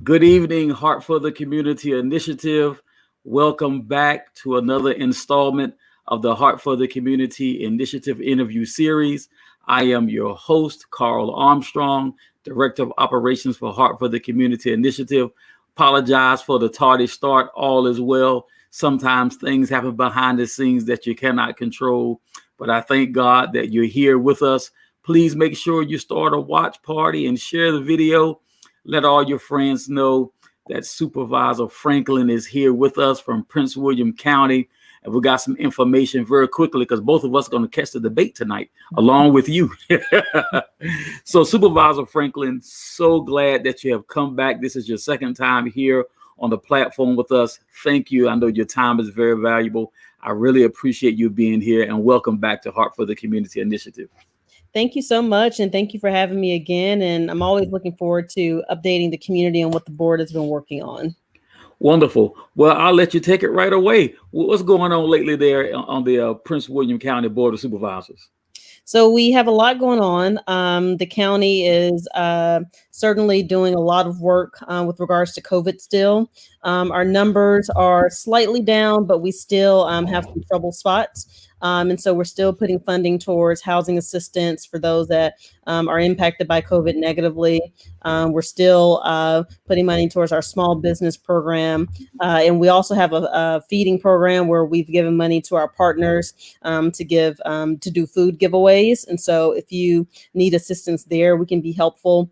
Good evening, Heart for the Community Initiative. Welcome back to another installment of the Heart for the Community Initiative interview series. I am your host, Carl Armstrong, Director of Operations for Heart for the Community Initiative. Apologize for the tardy start. All is well. Sometimes things happen behind the scenes that you cannot control, but I thank God that you're here with us. Please make sure you start a watch party and share the video. Let all your friends know that Supervisor Franklin is here with us from Prince William County. And we got some information very quickly because both of us are going to catch the debate tonight along with you. So Supervisor Franklin, so glad that you have come back. This is your second time here on the platform with us. Thank you. I know your time is very valuable. I really appreciate you being here, and welcome back to Heart for the Community Initiative. Thank you so much, and thank you for having me again. And I'm always looking forward to updating the community on what the board has been working on. Wonderful. Well, I'll let you take it right away. What's going on lately there on the Prince William County Board of Supervisors? So we have a lot going on. The county is certainly doing a lot of work with regards to COVID still. Our numbers are slightly down, but we still have some trouble spots. And so we're still putting funding towards housing assistance for those that are impacted by COVID negatively. We're still putting money towards our small business program. And we also have a feeding program where we've given money to our partners to do food giveaways. And so if you need assistance there, we can be helpful.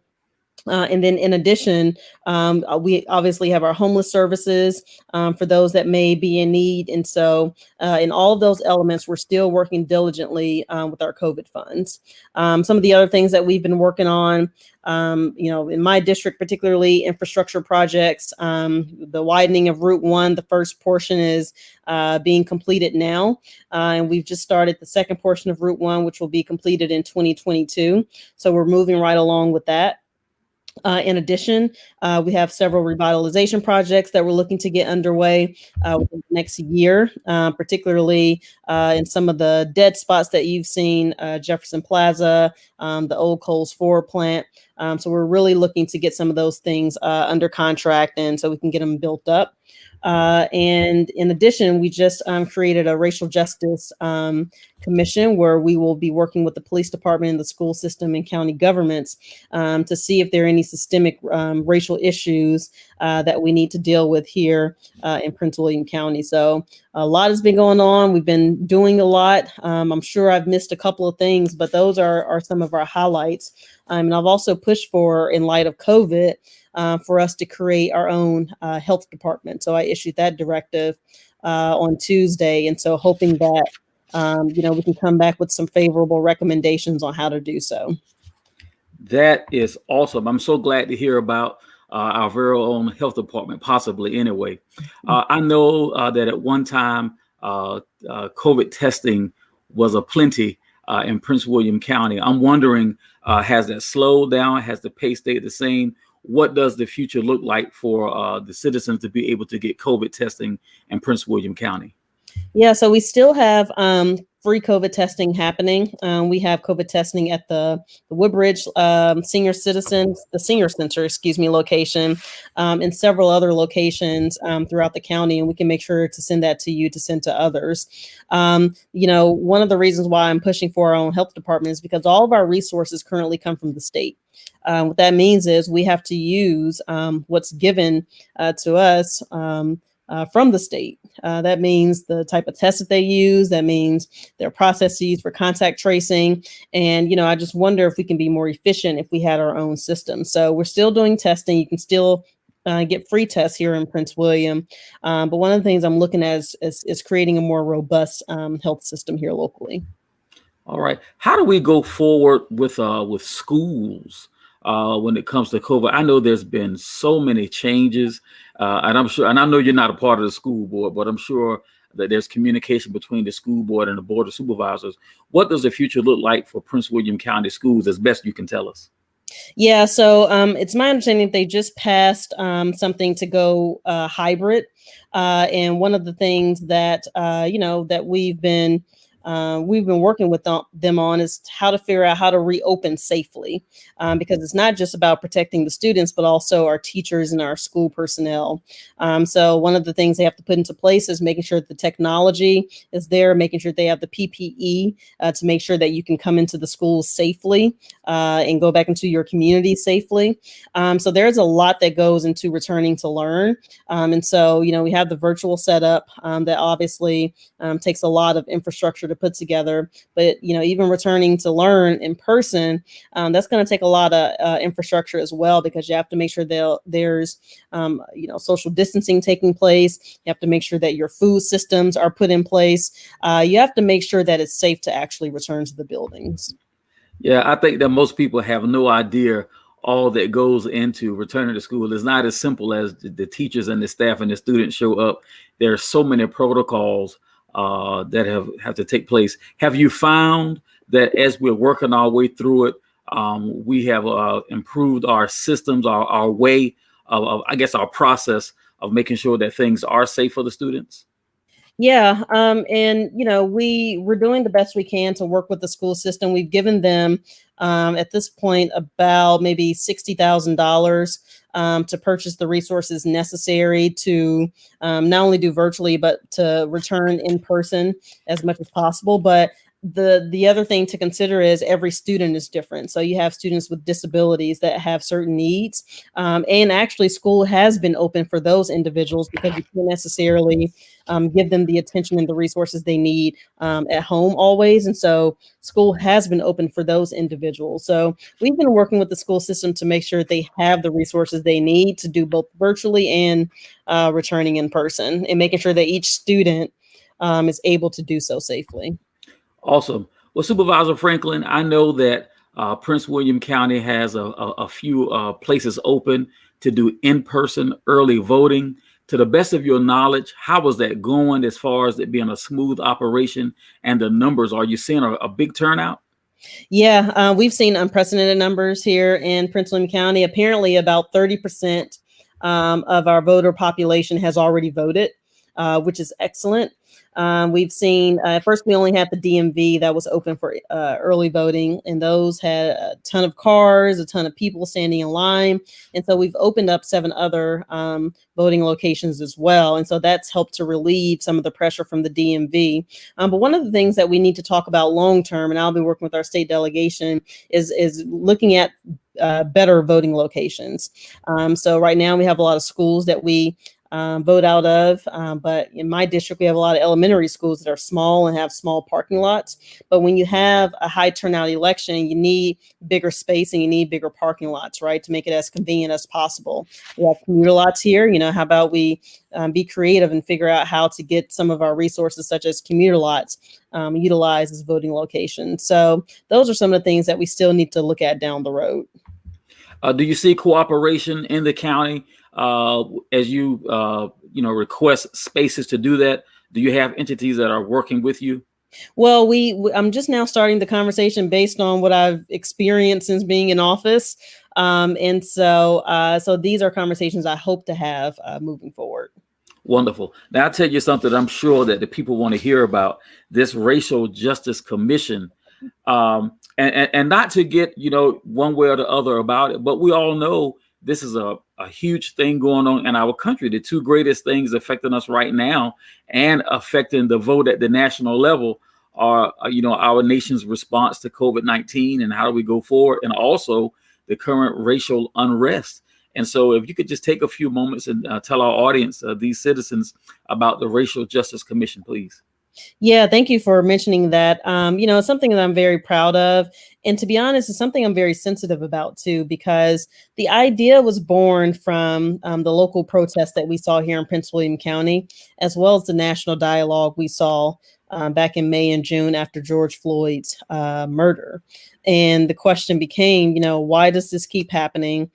And then in addition, we obviously have our homeless services for those that may be in need. And so in all of those elements, we're still working diligently with our COVID funds. Some of the other things that we've been working on, in my district, particularly infrastructure projects, the widening of Route 1, the first portion is being completed now. And we've just started the second portion of Route 1, which will be completed in 2022. So we're moving right along with that. In addition, we have several revitalization projects that we're looking to get underway within the next year, particularly in some of the dead spots that you've seen, Jefferson Plaza, the old Coles Ford plant. So we're really looking to get some of those things under contract, and so we can get them built up. And in addition, we just created a racial justice commission where we will be working with the police department and the school system and county governments to see if there are any systemic racial issues that we need to deal with here in Prince William County. So a lot has been going on. We've been doing a lot. I'm sure I've missed a couple of things, but those are some of our highlights. And I've also pushed for, in light of COVID, for us to create our own health department. So I issued that directive on Tuesday. And so hoping that, we can come back with some favorable recommendations on how to do so. That is awesome. I'm so glad to hear about our very own health department, possibly anyway. I know that at one time, COVID testing was aplenty in Prince William County. I'm wondering, has that slowed down? Has the pace stayed the same? What does the future look like for the citizens to be able to get COVID testing in Prince William County? Yeah, so we still have free COVID testing happening. We have COVID testing at the Woodbridge Senior Center, location, and several other locations throughout the county. And we can make sure to send that to you to send to others. One of the reasons why I'm pushing for our own health department is because all of our resources currently come from the state. What that means is we have to use what's given to us from the state. That means the type of tests that they use. That means their processes for contact tracing. And, I just wonder if we can be more efficient if we had our own system. So we're still doing testing. You can still get free tests here in Prince William. But one of the things I'm looking at is creating a more robust health system here locally. All right. How do we go forward with schools when it comes to COVID? I know there's been so many changes, and I'm sure, and I know you're not a part of the school board, but I'm sure that there's communication between the school board and the board of supervisors. What does the future look like for Prince William County schools, as best you can tell us? Yeah, so it's my understanding that they just passed something to go hybrid, and one of the things that that we've been we've been working with them on is how to figure out how to reopen safely, because it's not just about protecting the students, but also our teachers and our school personnel. So one of the things they have to put into place is making sure that the technology is there, making sure they have the PPE to make sure that you can come into the schools safely and go back into your community safely. So there's a lot that goes into returning to learn. And so, we have the virtual setup that obviously takes a lot of infrastructure to put together. But, even returning to learn in person, that's going to take a lot of infrastructure as well, because you have to make sure there's, social distancing taking place. You have to make sure that your food systems are put in place. You have to make sure that it's safe to actually return to the buildings. Yeah, I think that most people have no idea all that goes into returning to school. It's not as simple as the teachers and the staff and the students show up. There are so many protocols that have to take place. Have you found that as we're working our way through it, we have improved our systems, our way of, I guess, our process of making sure that things are safe for the students? Yeah, and we're doing the best we can to work with the school system. We've given them at this point about maybe $60,000 to purchase the resources necessary to not only do virtually but to return in person as much as possible. But the other thing to consider is every student is different. So you have students with disabilities that have certain needs, and actually school has been open for those individuals because you can't necessarily give them the attention and the resources they need at home always. And so school has been open for those individuals. So we've been working with the school system to make sure they have the resources they need to do both virtually and returning in person, and making sure that each student is able to do so safely. Awesome. Well, Supervisor Franklin, I know that Prince William County has a few places open to do in-person early voting. To the best of your knowledge, how was that going as far as it being a smooth operation and the numbers? Are you seeing a big turnout? Yeah, we've seen unprecedented numbers here in Prince William County. Apparently, about 30% of our voter population has already voted, which is excellent. We've seen, at first we only had the DMV that was open for early voting, and those had a ton of cars, a ton of people standing in line. And so we've opened up 7 other voting locations as well. And so that's helped to relieve some of the pressure from the DMV. But one of the things that we need to talk about long term, and I'll be working with our state delegation, is looking at better voting locations. So right now we have a lot of schools that we vote out of. But in my district, we have a lot of elementary schools that are small and have small parking lots. But when you have a high turnout election, you need bigger space and you need bigger parking lots, right, to make it as convenient as possible. We have commuter lots here. How about we be creative and figure out how to get some of our resources, such as commuter lots, utilized as voting locations. So those are some of the things that we still need to look at down the road. Do you see cooperation in the county as you request spaces to do that? Do you have entities that are working with you? Well, I'm just now starting the conversation based on what I've experienced since being in office, and so these are conversations I hope to have moving forward. Wonderful. Now I'll tell you something I'm sure that the people want to hear about, this Racial Justice Commission. And not to get, one way or the other about it, but we all know this is a huge thing going on in our country. The 2 greatest things affecting us right now and affecting the vote at the national level are, our nation's response to COVID-19 and how do we go forward, and also the current racial unrest. And so if you could just take a few moments and tell our audience, these citizens, about the Racial Justice Commission, please. Yeah, thank you for mentioning that. It's something that I'm very proud of. And to be honest, it's something I'm very sensitive about too, because the idea was born from the local protests that we saw here in Prince William County, as well as the national dialogue we saw back in May and June after George Floyd's murder. And the question became, why does this keep happening?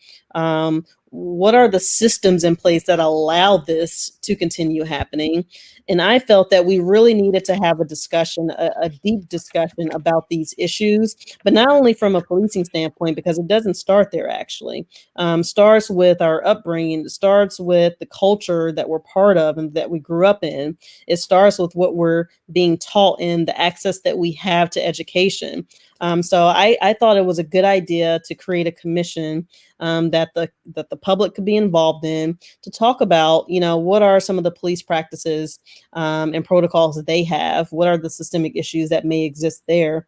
What are the systems in place that allow this to continue happening. And I felt that we really needed to have a discussion, a deep discussion about these issues, but not only from a policing standpoint, because it doesn't start there actually. Starts with our upbringing, it starts with the culture that we're part of and that we grew up in. It starts with what we're being taught and the access that we have to education. So I thought it was a good idea to create a commission that the public could be involved in to talk about, what are some of the police practices and protocols that they have? What are the systemic issues that may exist there?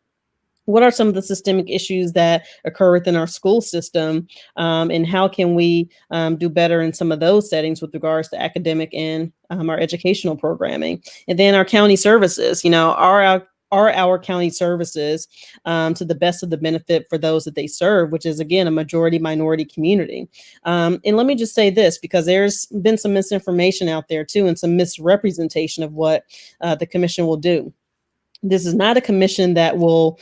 What are some of the systemic issues that occur within our school system, and how can we do better in some of those settings with regards to academic and our educational programming? And then our county services, are our county services to the best of the benefit for those that they serve, which is, again, a majority minority community. And let me just say this, because there's been some misinformation out there too, and some misrepresentation of what the commission will do. This is not a commission that will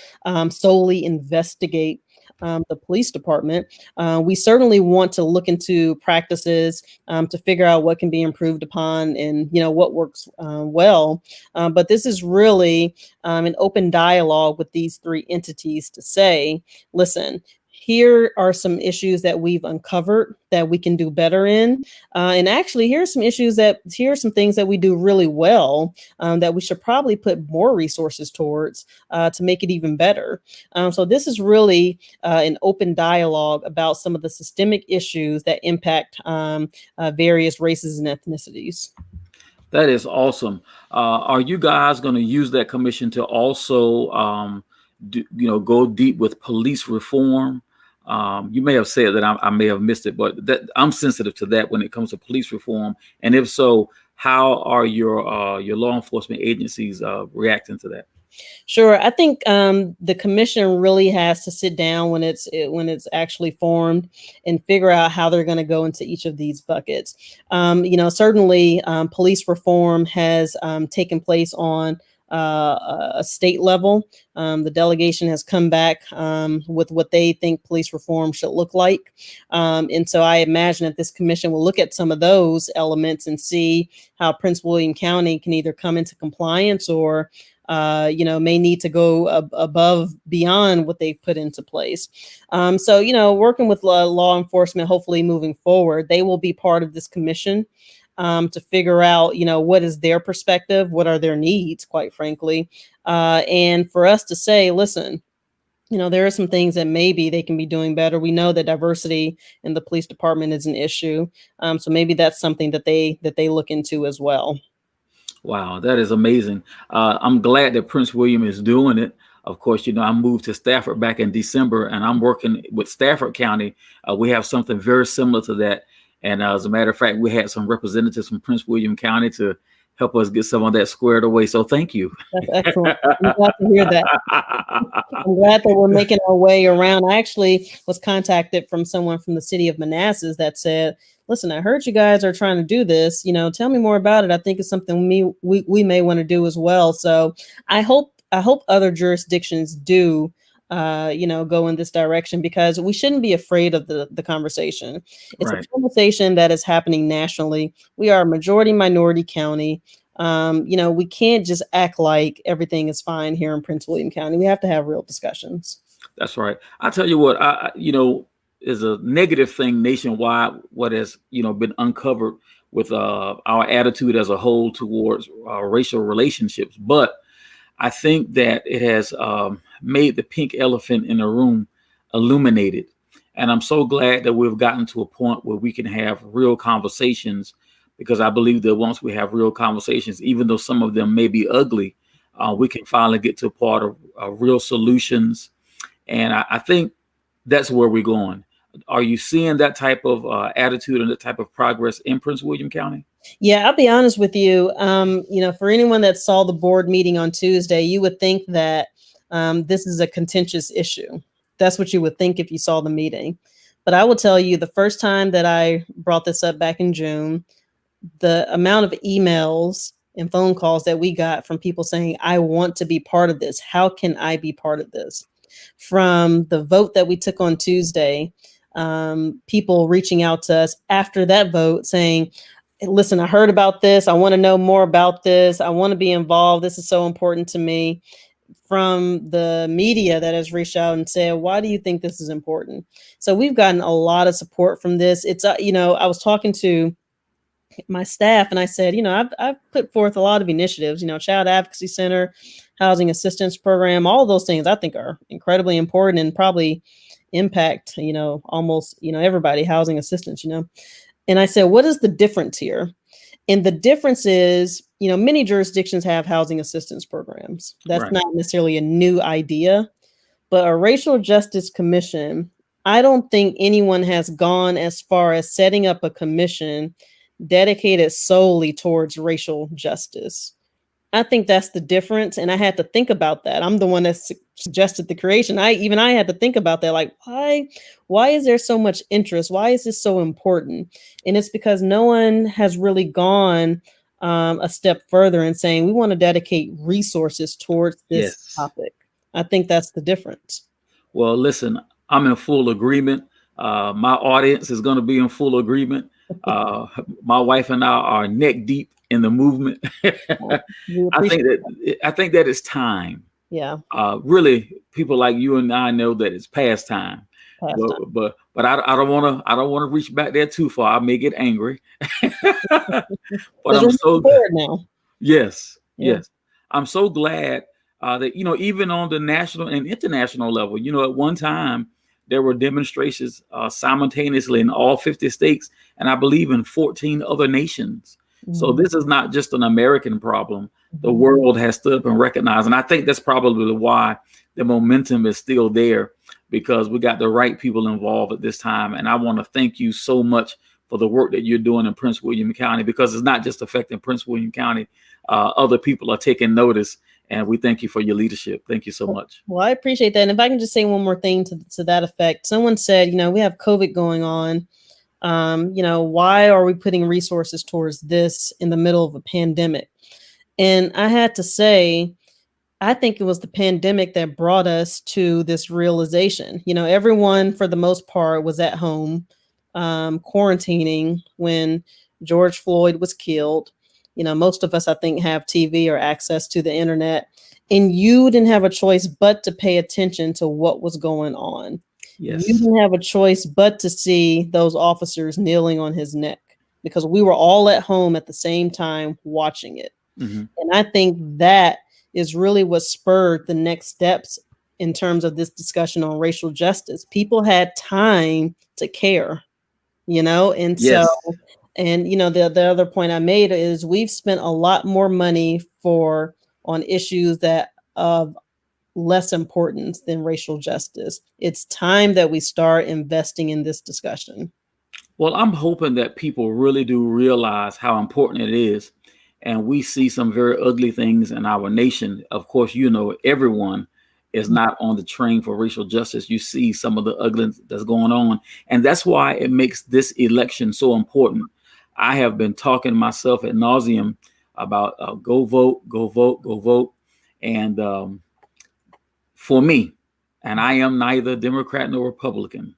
solely investigate the police department. We certainly want to look into practices to figure out what can be improved upon and what works well. But this is really an open dialogue with these three entities to say, listen, here are some issues that we've uncovered that we can do better in. And actually, here are some things that we do really well that we should probably put more resources towards to make it even better. So this is really an open dialogue about some of the systemic issues that impact various races and ethnicities. That is awesome. Are you guys going to use that commission to also, go deep with police reform? You may have said that I may have missed it, but I'm sensitive to that when it comes to police reform. And if so, how are your law enforcement agencies reacting to that? Sure. I think the commission really has to sit down when it's actually formed and figure out how they're going to go into each of these buckets. Certainly police reform has taken place on a state level. The delegation has come back with what they think police reform should look like. And so I imagine that this commission will look at some of those elements and see how Prince William County can either come into compliance or may need to go beyond what they've put into place. So, working with law enforcement, hopefully moving forward, they will be part of this commission to figure out, what is their perspective, what are their needs, quite frankly. And for us to say, listen, there are some things that maybe they can be doing better. We know that diversity in the police department is an issue. So maybe that's something that they look into as well. Wow, that is amazing. I'm glad that Prince William is doing it. Of course, I moved to Stafford back in December, and I'm working with Stafford County. We have something very similar to that. And as a matter of fact, we had some representatives from Prince William County to help us get some of that squared away. So thank you. That's excellent. I'm glad to hear that. I'm glad that we're making our way around. I actually was contacted from someone from the city of Manassas that said, listen, I heard you guys are trying to do this. Tell me more about it. I think it's something we may want to do as well. So I hope other jurisdictions do go in this direction, because we shouldn't be afraid of the conversation. It's Right. a conversation that is happening nationally. We are a majority minority county. We can't just act like everything is fine here in Prince William County. We have to have real discussions. That's right. I tell you what, is a negative thing nationwide, what has, been uncovered with our attitude as a whole towards racial relationships. But I think that it has made the pink elephant in the room illuminated. And I'm so glad that we've gotten to a point where we can have real conversations, because I believe that once we have real conversations, even though some of them may be ugly, we can finally get to a part of real solutions. And I think that's where we're going. Are you seeing that type of attitude and that type of progress in Prince William County? Yeah, I'll be honest with you. For anyone that saw the board meeting on Tuesday, you would think that this is a contentious issue. That's what you would think if you saw the meeting. But I will tell you, the first time that I brought this up back in June, the amount of emails and phone calls that we got from people saying, I want to be part of this. How can I be part of this? From the vote that we took on Tuesday, people reaching out to us after that vote saying, listen, I heard about this. I want to know more about this. I want to be involved. This is so important to me. From the media that has reached out and said, why do you think this is important? So we've gotten a lot of support from this. It's, I was talking to my staff and I said, I've put forth a lot of initiatives, Child Advocacy Center, Housing Assistance Program, all of those things I think are incredibly important and probably impact, almost, everybody, housing assistance, And I said, what is the difference here? And the difference is, many jurisdictions have housing assistance programs. That's Right. not necessarily a new idea, but a racial justice commission, I don't think anyone has gone as far as setting up a commission dedicated solely towards racial justice. I think that's the difference. And I had to think about that. I'm the one that suggested the creation. I had to think about that. Like, why is there so much interest? Why is this so important? And it's because no one has really gone a step further in saying we want to dedicate resources towards this topic. I think that's the difference. Well, listen, I'm in full agreement. My audience is going to be in full agreement. My wife and I are neck deep in the movement. I think that it's time. Yeah. Really, people like you and I know that it's past time. But I don't want to reach back there too far. I may get angry. But I'm so glad now. Yes. I'm so glad that even on the national and international level, at one time there were demonstrations simultaneously in all 50 states, and I believe in 14 other nations. So this is not just an American problem. The world has stood up and recognized. And I think that's probably why the momentum is still there, because we got the right people involved at this time. And I want to thank you so much for the work that you're doing in Prince William County, because it's not just affecting Prince William County. Other people are taking notice, and we thank you for your leadership. Thank you so much. Well, I appreciate that. And if I can just say one more thing to that effect, someone said, we have COVID going on. Why are we putting resources towards this in the middle of a pandemic? And I had to say, I think it was the pandemic that brought us to this realization. Everyone, for the most part, was at home quarantining when George Floyd was killed. Most of us, I think, have TV or access to the internet, and you didn't have a choice but to pay attention to what was going on. Yes. You didn't have a choice but to see those officers kneeling on his neck, because we were all at home at the same time watching it. And I think that is really what spurred the next steps in terms of this discussion on racial justice. People had time to care, and yes. so, and the other point I made is we've spent a lot more money on issues that of less importance than racial justice. It's time that we start investing in this discussion. Well, I'm hoping that people really do realize how important it is. And we see some very ugly things in our nation. Of course, everyone is not on the train for racial justice. You see some of the ugliness that's going on. And that's why it makes this election so important. I have been talking myself ad nauseum about go vote, go vote, go vote. And for me, and I am neither Democrat nor Republican.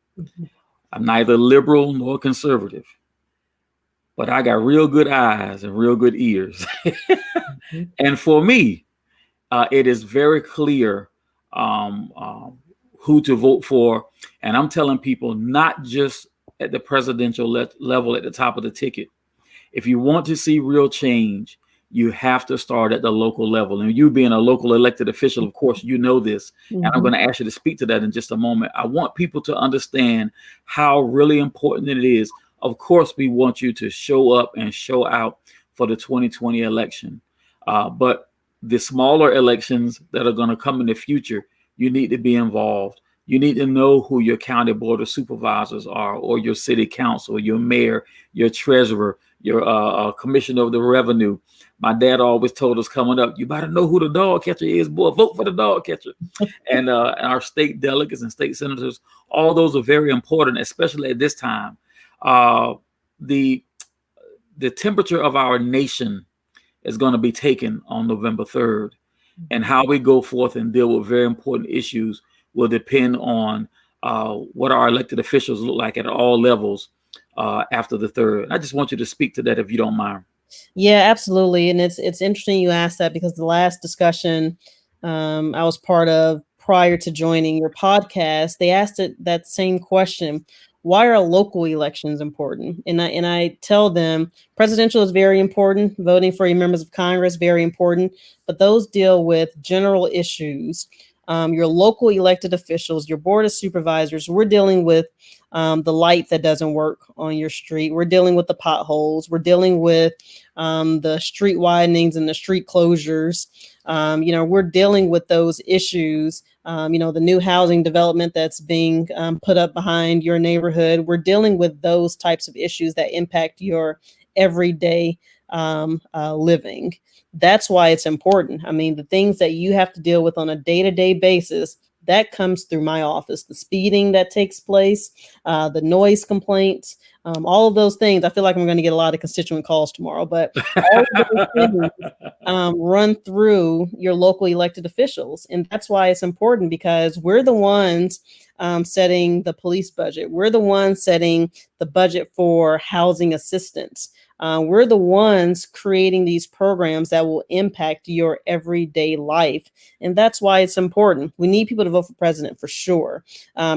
I'm neither liberal nor conservative. But I got real good eyes and real good ears. And for me, it is very clear who to vote for. And I'm telling people, not just at the presidential level at the top of the ticket. If you want to see real change, you have to start at the local level. And you being a local elected official, of course, you know this. And I'm going to ask you to speak to that in just a moment. I want people to understand how really important it is. Of course, we want you to show up and show out for the 2020 election. But the smaller elections that are going to come in the future, you need to be involved. You need to know who your county board of supervisors are, or your city council, your mayor, your treasurer, your commissioner of the revenue. My dad always told us coming up, you better know who the dog catcher is, boy, vote for the dog catcher. And our state delegates and state senators, all those are very important, especially at this time. The temperature of our nation is going to be taken on November 3rd, and how we go forth and deal with very important issues will depend on what our elected officials look like at all levels after the 3rd. I just want you to speak to that if you don't mind. Yeah, absolutely. And it's interesting you asked that, because the last discussion I was part of prior to joining your podcast, they asked that same question. Why are local elections important? And I tell them presidential is very important, voting for your members of Congress very important, but those deal with general issues. Your local elected officials, your board of supervisors, we're dealing with the light that doesn't work on your street. We're dealing with the potholes. We're dealing with the street widenings and the street closures. We're dealing with those issues. The new housing development that's being put up behind your neighborhood. We're dealing with those types of issues that impact your everyday living. That's why it's important. I mean, the things that you have to deal with on a day-to-day basis, that comes through my office. The speeding that takes place, the noise complaints, all of those things. I feel like I'm going to get a lot of constituent calls tomorrow, but all of those things run through your local elected officials. And that's why it's important, because we're the ones setting the police budget. We're the ones setting the budget for housing assistance. We're the ones creating these programs that will impact your everyday life. And that's why it's important. We need people to vote for president for sure,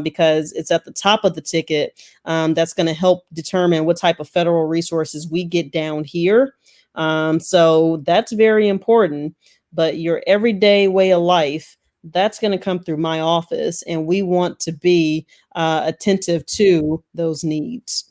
because it's at the top of the ticket that's going to help determine what type of federal resources we get down here. So that's very important. But your everyday way of life, that's going to come through my office. And we want to be attentive to those needs.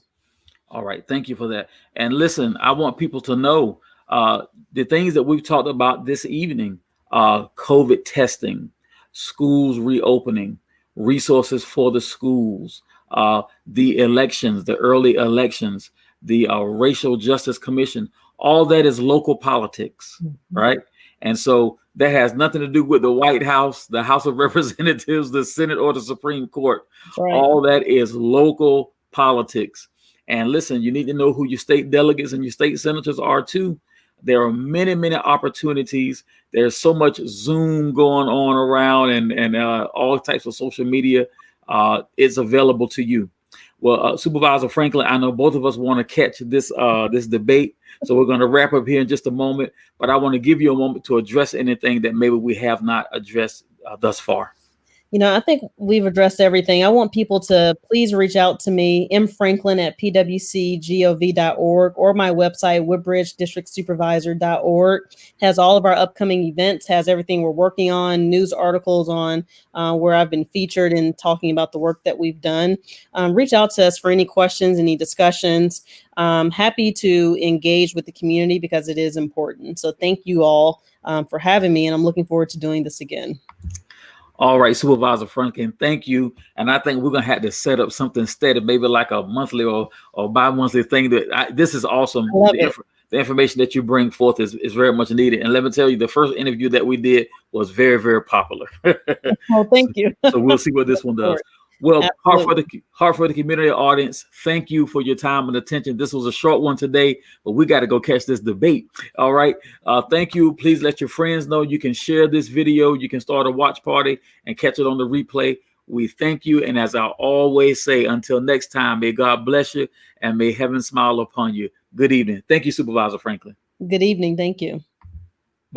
All right. Thank you for that. And listen, I want people to know the things that we've talked about this evening, COVID testing, schools reopening, resources for the schools, the elections, the early elections, the Racial Justice Commission. All that is local politics, right? And so that has nothing to do with the White House, the House of Representatives, the Senate, or the Supreme Court. Right. All that is local politics. And listen, you need to know who your state delegates and your state senators are too. There are many, many opportunities. There's so much Zoom going on around, and all types of social media is available to you. Well, Supervisor Franklin, I know both of us want to catch this debate, so we're going to wrap up here in just a moment. But I want to give you a moment to address anything that maybe we have not addressed thus far. I think we've addressed everything. I want people to please reach out to me, mfranklin@pwcgov.org, or my website, woodbridgedistrictsupervisor.org. Has all of our upcoming events, has everything we're working on, news articles on where I've been featured and talking about the work that we've done. Reach out to us for any questions, any discussions. Happy to engage with the community because it is important. So thank you all for having me, and I'm looking forward to doing this again. All right, Supervisor Franklin, thank you. And I think we're going to have to set up something steady, maybe like a monthly or bi-monthly thing. This is awesome. The information that you bring forth is very much needed. And let me tell you, the first interview that we did was very, very popular. Oh, thank you. So we'll see what this one does. Well, Heart for the Community audience, thank you for your time and attention. This was a short one today, but we got to go catch this debate. All right. Thank you. Please let your friends know. You can share this video. You can start a watch party and catch it on the replay. We thank you. And as I always say, until next time, may God bless you and may heaven smile upon you. Good evening. Thank you, Supervisor Franklin. Good evening. Thank you.